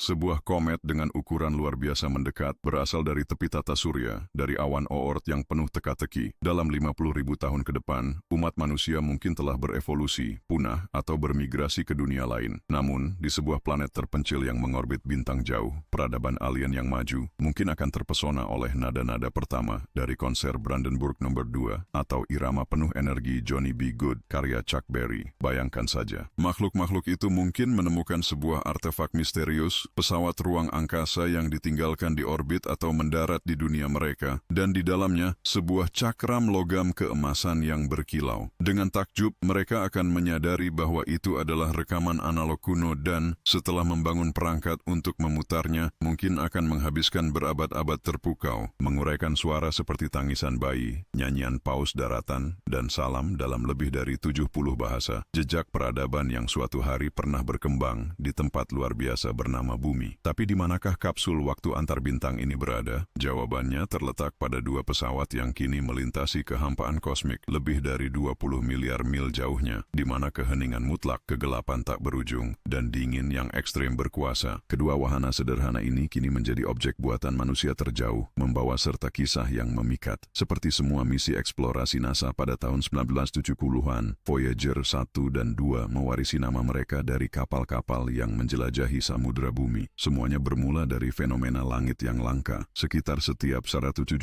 Sebuah komet dengan ukuran luar biasa mendekat berasal dari tepi tata surya, dari awan Oort yang penuh teka-teki. Dalam 50.000 tahun ke depan, umat manusia mungkin telah berevolusi, punah, atau bermigrasi ke dunia lain. Namun, di sebuah planet terpencil yang mengorbit bintang jauh, peradaban alien yang maju mungkin akan terpesona oleh nada-nada pertama dari konser Brandenburg nomor 2 atau irama penuh energi Johnny B. Good, karya Chuck Berry. Bayangkan saja, makhluk-makhluk itu mungkin menemukan sebuah artefak misterius, pesawat ruang angkasa yang ditinggalkan di orbit atau mendarat di dunia mereka, dan di dalamnya sebuah cakram logam keemasan yang berkilau. Dengan takjub, mereka akan menyadari bahwa itu adalah rekaman analog kuno dan, setelah membangun perangkat untuk memutarnya, mungkin akan menghabiskan berabad-abad terpukau, menguraikan suara seperti tangisan bayi, nyanyian paus daratan, dan salam dalam lebih dari 70 bahasa, jejak peradaban yang suatu hari pernah berkembang di tempat luar biasa bernama Bumi. Tapi di manakah kapsul waktu antar bintang ini berada? Jawabannya terletak pada dua pesawat yang kini melintasi kehampaan kosmik lebih dari 20 miliar mil jauhnya, di mana keheningan mutlak, kegelapan tak berujung, dan dingin yang ekstrem berkuasa. Kedua wahana sederhana ini kini menjadi objek buatan manusia terjauh, membawa serta kisah yang memikat. Seperti semua misi eksplorasi NASA pada tahun 1970-an, Voyager 1 dan 2 mewarisi nama mereka dari kapal-kapal yang menjelajahi samudera bumi. Semuanya bermula dari fenomena langit yang langka. Sekitar setiap 178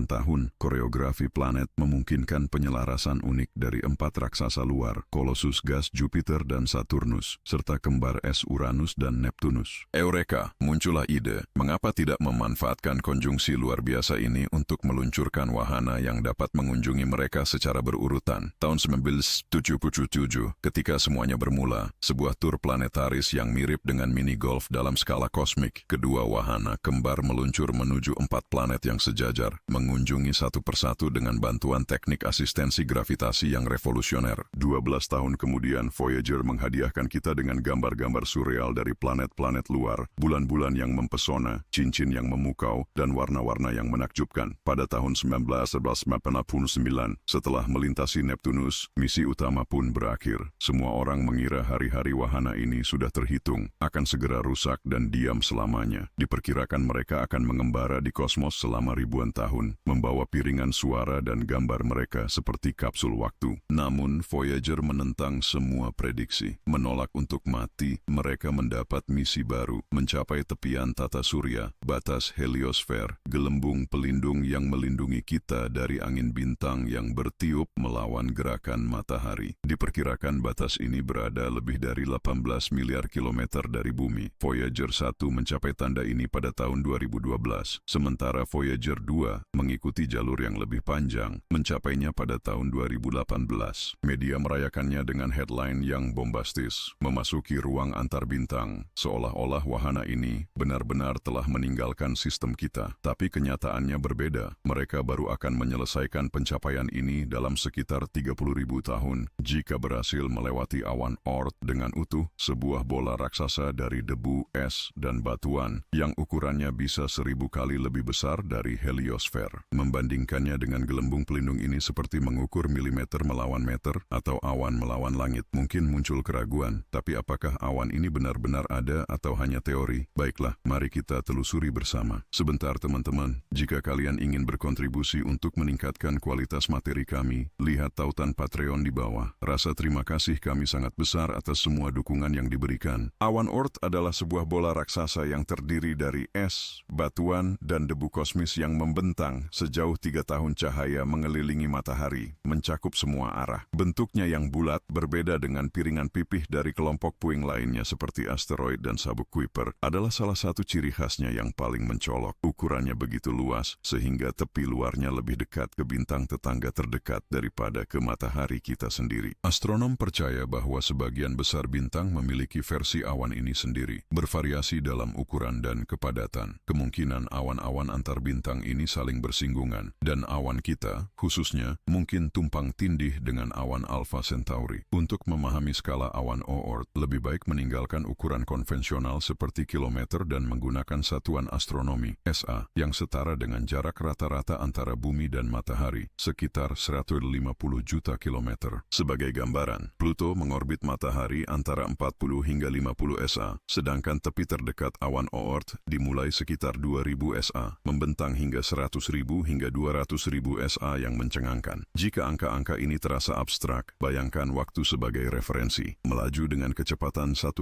tahun, koreografi planet memungkinkan penyelarasan unik dari 4 raksasa luar, Colossus gas Jupiter dan Saturnus, serta kembar es Uranus dan Neptunus. Eureka! Muncullah ide, mengapa tidak memanfaatkan konjungsi luar biasa ini untuk meluncurkan wahana yang dapat mengunjungi mereka secara berurutan. Tahun 1977, ketika semuanya bermula, sebuah tur planetaris yang mirip dengan mini golf dalam skala kosmik, kedua wahana kembar meluncur menuju 4 planet yang sejajar, mengunjungi satu persatu dengan bantuan teknik asistensi gravitasi yang revolusioner. 12 tahun kemudian, Voyager menghadiahkan kita dengan gambar-gambar surreal dari planet-planet luar, bulan-bulan yang mempesona, cincin yang memukau, dan warna-warna yang menakjubkan. Pada tahun 1989, setelah melintasi Neptunus, misi utama pun berakhir. Semua orang mengira hari-hari wahana ini sudah terhitung, akan segera rusak dan diam selamanya. Diperkirakan mereka akan mengembara di kosmos selama ribuan tahun, membawa piringan suara dan gambar mereka seperti kapsul waktu. Namun, Voyager menentang semua prediksi. Menolak untuk mati, mereka mendapat misi baru, mencapai tepian tata surya, batas heliosfer, gelembung pelindung yang melindungi kita dari angin bintang yang bertiup melawan gerakan matahari. Diperkirakan batas ini berada lebih dari 18 miliar kilometer dari bumi. Voyager 1 mencapai tanda ini pada tahun 2012, sementara Voyager 2 mengikuti jalur yang lebih panjang, mencapainya pada tahun 2018. Media merayakannya dengan headline yang bombastis, memasuki ruang antar bintang, seolah-olah wahana ini benar-benar telah meninggalkan sistem kita. Tapi kenyataannya berbeda. Mereka baru akan menyelesaikan pencapaian ini dalam sekitar 30.000 tahun, jika berhasil melewati awan Oort dengan utuh, sebuah bola raksasa dari debu, es, dan batuan yang ukurannya bisa 1000 kali lebih besar dari heliosfer. Membandingkannya dengan gelembung pelindung ini seperti mengukur milimeter melawan meter atau awan melawan langit. Mungkin muncul keraguan, tapi apakah awan ini benar-benar ada atau hanya teori? Baiklah, mari kita telusuri bersama. Sebentar teman-teman, jika kalian ingin berkontribusi untuk meningkatkan kualitas materi kami, lihat tautan Patreon di bawah. Rasa terima kasih kami sangat besar atas semua dukungan yang diberikan. Awan Oort adalah sebuah bola raksasa yang terdiri dari es, batuan, dan debu kosmis yang membentang sejauh 3 tahun cahaya mengelilingi matahari, mencakup semua arah. Bentuknya yang bulat berbeda dengan piringan pipih dari kelompok puing lainnya seperti asteroid dan sabuk Kuiper, adalah salah satu ciri khasnya yang paling mencolok. Ukurannya begitu luas sehingga tepi luarnya lebih dekat ke bintang tetangga terdekat daripada ke matahari kita sendiri. Astronom percaya bahwa sebagian besar bintang memiliki versi awan ini sendiri, bervariasi dalam ukuran dan kepadatan. Kemungkinan awan-awan antar bintang ini saling bersinggungan, dan awan kita, khususnya, mungkin tumpang tindih dengan awan Alpha Centauri. Untuk memahami skala awan Oort, lebih baik meninggalkan ukuran konvensional seperti kilometer dan menggunakan satuan astronomi, SA, yang setara dengan jarak rata-rata antara bumi dan matahari, sekitar 150 juta kilometer. Sebagai gambaran, Pluto mengorbit matahari antara 40 hingga 50 SA, sedangkan dengan tepi terdekat awan Oort dimulai sekitar 2000 SA, membentang hingga 100.000 hingga 200.000 SA yang mencengangkan. Jika angka-angka ini terasa abstrak, bayangkan waktu sebagai referensi. Melaju dengan kecepatan 1,5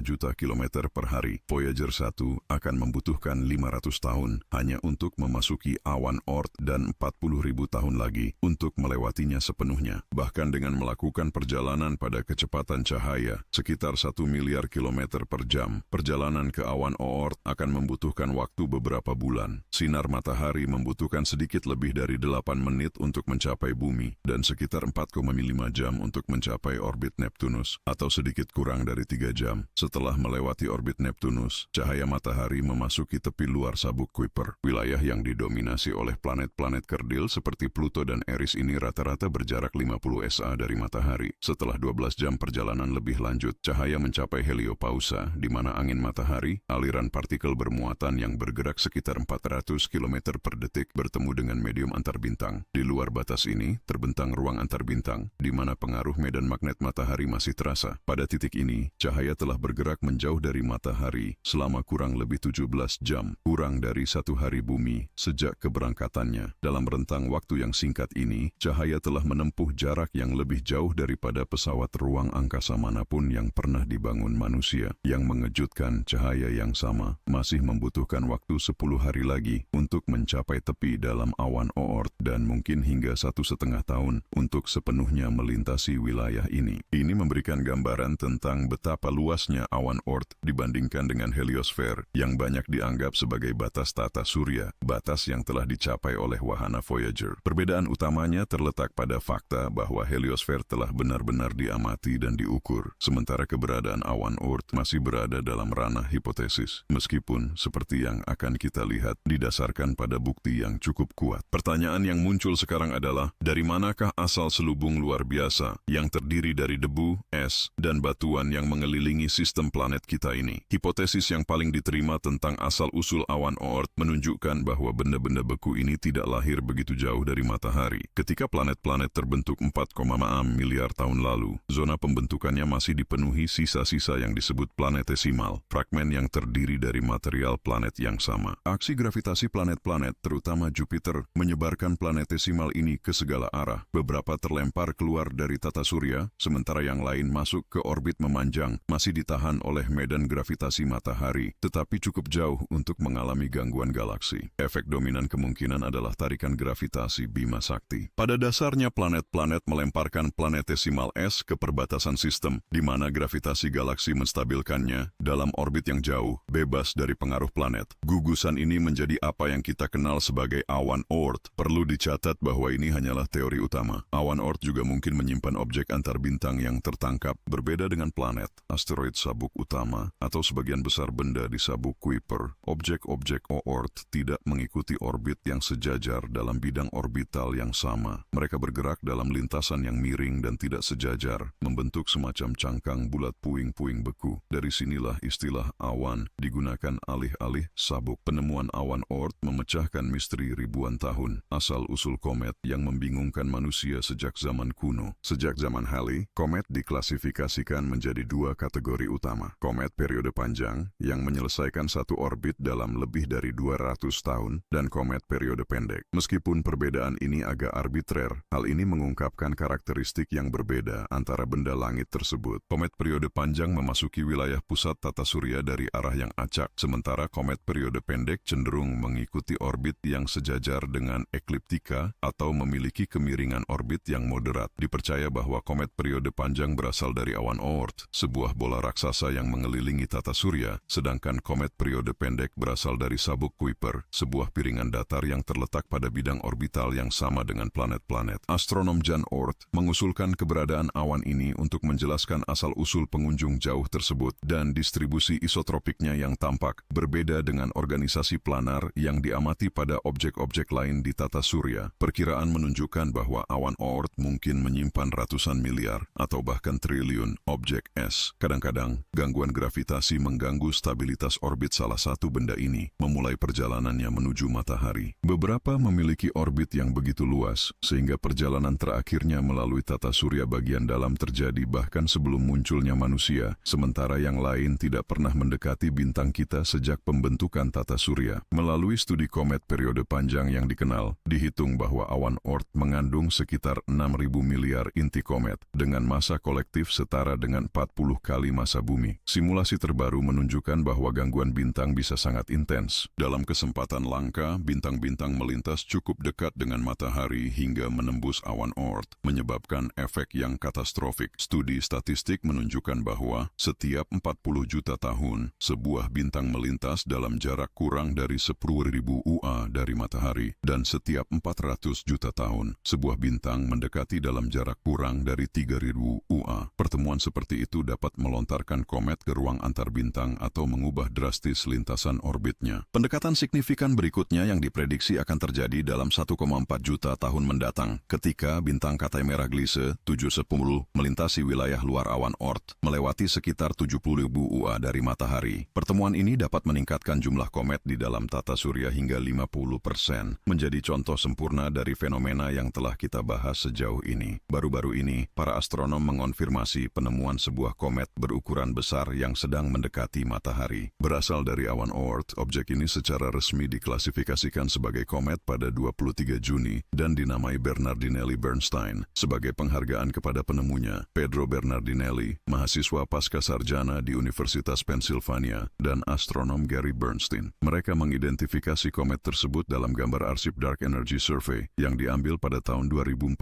juta kilometer per hari, Voyager 1 akan membutuhkan 500 tahun hanya untuk memasuki awan Oort dan 40.000 tahun lagi untuk melewatinya sepenuhnya. Bahkan dengan melakukan perjalanan pada kecepatan cahaya sekitar 1 miliar kilometer per jam, perjalanan ke awan Oort akan membutuhkan waktu beberapa bulan. Sinar matahari membutuhkan sedikit lebih dari 8 menit untuk mencapai bumi dan sekitar 4,5 jam untuk mencapai orbit Neptunus, atau sedikit kurang dari 3 jam. Setelah melewati orbit Neptunus, cahaya matahari memasuki tepi luar sabuk Kuiper. Wilayah yang didominasi oleh planet-planet kerdil seperti Pluto dan Eris ini rata-rata berjarak 50 SA dari matahari. Setelah 12 jam perjalanan lebih lanjut, cahaya mencapai heliopausa, di mana angin matahari, aliran partikel bermuatan yang bergerak sekitar 400 km per detik bertemu dengan medium antarbintang. Di luar batas ini, terbentang ruang antarbintang, di mana pengaruh medan magnet matahari masih terasa. Pada titik ini, cahaya telah bergerak menjauh dari matahari selama kurang lebih 17 jam, kurang dari 1 hari bumi sejak keberangkatannya. Dalam rentang waktu yang singkat ini, cahaya telah menempuh jarak yang lebih jauh daripada pesawat ruang angkasa manapun yang pernah dibangun manusia. Yang mengejutkan, cahaya yang sama masih membutuhkan waktu 10 hari lagi untuk mencapai tepi dalam awan Oort dan mungkin hingga 1,5 tahun untuk sepenuhnya melintasi wilayah ini. Ini memberikan gambaran tentang betapa luasnya awan Oort dibandingkan dengan heliosfer yang banyak dianggap sebagai batas tata surya, batas yang telah dicapai oleh wahana Voyager. Perbedaan utamanya terletak pada fakta bahwa heliosfer telah benar-benar diamati dan diukur, sementara keberadaan awan Oort masih berada dalam ranah hipotesis, meskipun seperti yang akan kita lihat didasarkan pada bukti yang cukup kuat. Pertanyaan yang muncul sekarang adalah, dari manakah asal selubung luar biasa yang terdiri dari debu, es, dan batuan yang mengelilingi sistem planet kita ini? Hipotesis yang paling diterima tentang asal-usul awan Oort menunjukkan bahwa benda-benda beku ini tidak lahir begitu jauh dari matahari. Ketika planet-planet terbentuk 4,6 miliar tahun lalu, zona pembentukannya masih dipenuhi sisa-sisa yang disebut planetesimal, fragmen yang terdiri dari material planet yang sama. Aksi gravitasi planet-planet, terutama Jupiter, menyebarkan planetesimal ini ke segala arah. Beberapa terlempar keluar dari tata surya, sementara yang lain masuk ke orbit memanjang, masih ditahan oleh medan gravitasi matahari, tetapi cukup jauh untuk mengalami gangguan galaksi. Efek dominan kemungkinan adalah tarikan gravitasi Bima Sakti. Pada dasarnya, planet-planet melemparkan planetesimal es ke perbatasan sistem, di mana gravitasi galaksi menstabilkannya dalam orbit yang jauh, bebas dari pengaruh planet. Gugusan ini menjadi apa yang kita kenal sebagai awan Oort. Perlu dicatat bahwa ini hanyalah teori utama. Awan Oort juga mungkin menyimpan objek antarbintang yang tertangkap, berbeda dengan planet, asteroid sabuk utama, atau sebagian besar benda di sabuk Kuiper. Objek-objek Oort tidak mengikuti orbit yang sejajar dalam bidang orbital yang sama. Mereka bergerak dalam lintasan yang miring dan tidak sejajar, membentuk semacam cangkang bulat puing-puing beku. Dari sinilah istilah awan digunakan alih-alih sabuk. Penemuan awan Oort memecahkan misteri ribuan tahun, asal-usul komet yang membingungkan manusia sejak zaman kuno. Sejak zaman Halley, komet diklasifikasikan menjadi 2 kategori utama. Komet periode panjang yang menyelesaikan satu orbit dalam lebih dari 200 tahun, dan komet periode pendek. Meskipun perbedaan ini agak arbitrer, hal ini mengungkapkan karakteristik yang berbeda antara benda langit tersebut. Komet periode panjang memasuki wilayah pusat tata surya dari arah yang acak, sementara komet periode pendek cenderung mengikuti orbit yang sejajar dengan ekliptika atau memiliki kemiringan orbit yang moderat. Dipercaya bahwa komet periode panjang berasal dari awan Oort, sebuah bola raksasa yang mengelilingi tata surya, sedangkan komet periode pendek berasal dari sabuk Kuiper, sebuah piringan datar yang terletak pada bidang orbital yang sama dengan planet-planet. Astronom Jan Oort mengusulkan keberadaan awan ini untuk menjelaskan asal-usul pengunjung jauh tersebut dan distribusi isotropiknya yang tampak berbeda dengan organisasi planar yang diamati pada objek-objek lain di tata surya. Perkiraan menunjukkan bahwa awan Oort mungkin menyimpan ratusan miliar atau bahkan triliun objek es. Kadang-kadang, gangguan gravitasi mengganggu stabilitas orbit salah satu benda ini, memulai perjalanannya menuju matahari. Beberapa memiliki orbit yang begitu luas, sehingga perjalanan terakhirnya melalui tata surya bagian dalam terjadi bahkan sebelum munculnya manusia, sementara yang lain tidak pernah mendekati bintang kita sejak pembentukan tata surya. Melalui studi komet periode panjang yang dikenal, dihitung bahwa awan Oort mengandung sekitar 6.000 miliar inti komet dengan masa kolektif setara dengan 40 kali masa bumi. Simulasi terbaru menunjukkan bahwa gangguan bintang bisa sangat intens. Dalam kesempatan langka, bintang-bintang melintas cukup dekat dengan matahari hingga menembus awan Oort, menyebabkan efek yang katastrofik. Studi statistik menunjukkan bahwa setiap 40 juta tahun, sebuah bintang melintas dalam jarak kurang dari 10.000 UA dari matahari, dan setiap 400 juta tahun, sebuah bintang mendekati dalam jarak kurang dari 3.000 UA. Pertemuan seperti itu dapat melontarkan komet ke ruang antar bintang atau mengubah drastis lintasan orbitnya. Pendekatan signifikan berikutnya yang diprediksi akan terjadi dalam 1,4 juta tahun mendatang, ketika bintang Katai Merah Gliese 710 melintasi wilayah luar awan Oort, melewati sekitar 70.000 UA dari matahari. Pertemuan ini dapat meningkatkan jumlah komet di dalam tata surya hingga 50%, menjadi contoh sempurna dari fenomena yang telah kita bahas sejauh ini. Baru-baru ini, para astronom mengonfirmasi penemuan sebuah komet berukuran besar yang sedang mendekati matahari. Berasal dari awan Oort, objek ini secara resmi diklasifikasikan sebagai komet pada 23 Juni dan dinamai Bernardinelli Bernstein sebagai penghargaan kepada penemunya, Pedro Bernardinelli, mahasiswa pasca sarjana di Universitas Pennsylvania, dan astronom Gary Bernstein. Mereka mengidentifikasi komet tersebut dalam gambar arsip Dark Energy Survey yang diambil pada tahun 2014.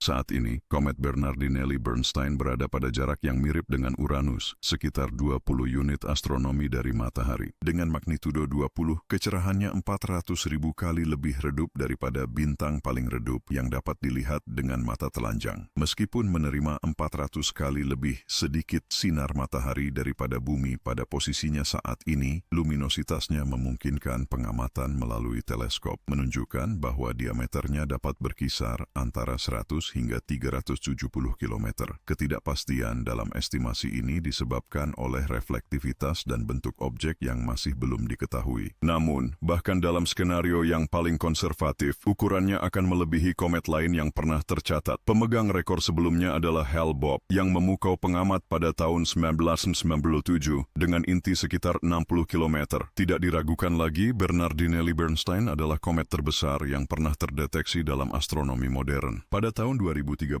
Saat ini, komet Bernardinelli Bernstein berada pada jarak yang mirip dengan Uranus, sekitar 20 unit astronomi dari matahari. Dengan magnitudo 20, kecerahannya 400.000 kali lebih redup daripada bintang paling redup yang dapat dilihat dengan mata telanjang. Meskipun menerima 400 kali lebih sedikit sinar matahari daripada bumi pada posisinya saat ini, luminositasnya memungkinkan pengamatan melalui teleskop, menunjukkan bahwa diameternya dapat berkisar antara 100 hingga 370 km. Ketidakpastian dalam estimasi ini disebabkan oleh reflektivitas dan bentuk objek yang masih belum diketahui. Namun, bahkan dalam skenario yang paling konservatif, ukurannya akan melebihi komet lain yang pernah tercatat. Pemegang rekor sebelumnya adalah Hale Bopp yang memukau pengamat pada tahun 1997 dengan inti sekitar 60 km. Tidak diragukan lagi, Bernardinelli Bernstein adalah komet terbesar yang pernah terdeteksi dalam astronomi modern. Pada tahun 2031,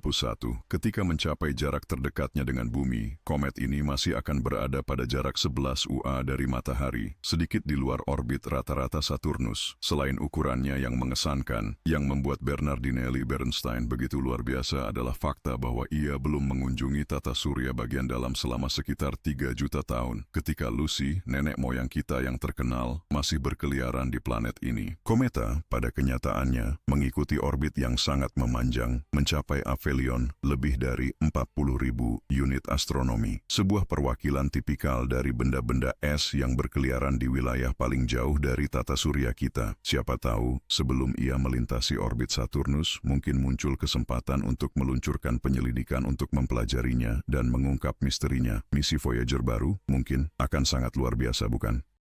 ketika mencapai jarak terdekatnya dengan bumi, komet ini masih akan berada pada jarak 11 UA dari matahari, sedikit di luar orbit rata-rata Saturnus. Selain ukurannya yang mengesankan, yang membuat Bernardinelli Bernstein begitu luar biasa adalah fakta bahwa ia belum mengunjungi tata surya bagian dalam selama sekitar 3 juta tahun, ketika Lucy, nenek moyang kita yang terkenal, masih berkeliaran di planet ini. Kometa, pada kenyataannya, mengikuti orbit yang sangat memanjang, mencapai aphelion lebih dari 40.000 unit astronomi. Sebuah perwakilan tipikal dari benda-benda es yang berkeliaran di wilayah paling jauh dari tata surya kita. Siapa tahu, sebelum ia melintasi orbit Saturnus, mungkin muncul kesempatan untuk meluncurkan penyelidikan untuk mempelajarinya dan mengungkap misterinya. Misi Voyager baru, mungkin, akan sangat luar biasa, bukan?